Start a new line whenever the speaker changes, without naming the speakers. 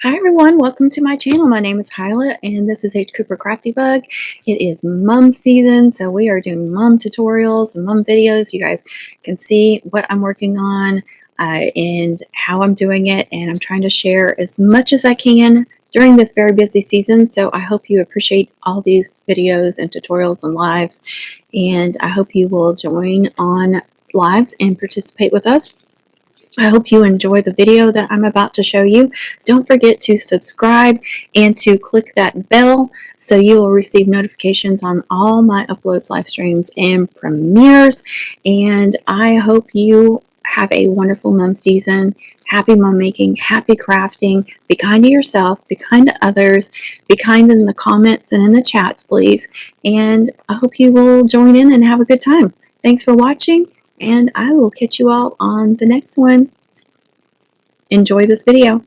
Hi everyone, welcome to my channel. My name is Hyla and this is H. Cooper Crafty Bug. It is mum season, so we are doing mum tutorials and mum videos. You guys can see what I'm working on and how I'm doing it, and I'm trying to share as much as I can during this very busy season. So I hope you appreciate all these videos and tutorials and lives, and I hope you will join on lives and participate with us. I hope you enjoy the video that I'm about to show you. Don't forget to subscribe and to click that bell so you will receive notifications on all my uploads, live streams, and premieres. And I hope you have a wonderful mum season. Happy mum making, happy crafting. Be kind to yourself, be kind to others, be kind in the comments and in the chats, please. And I hope you will join in and have a good time. Thanks for watching, and I will catch you all on the next one. Enjoy this video.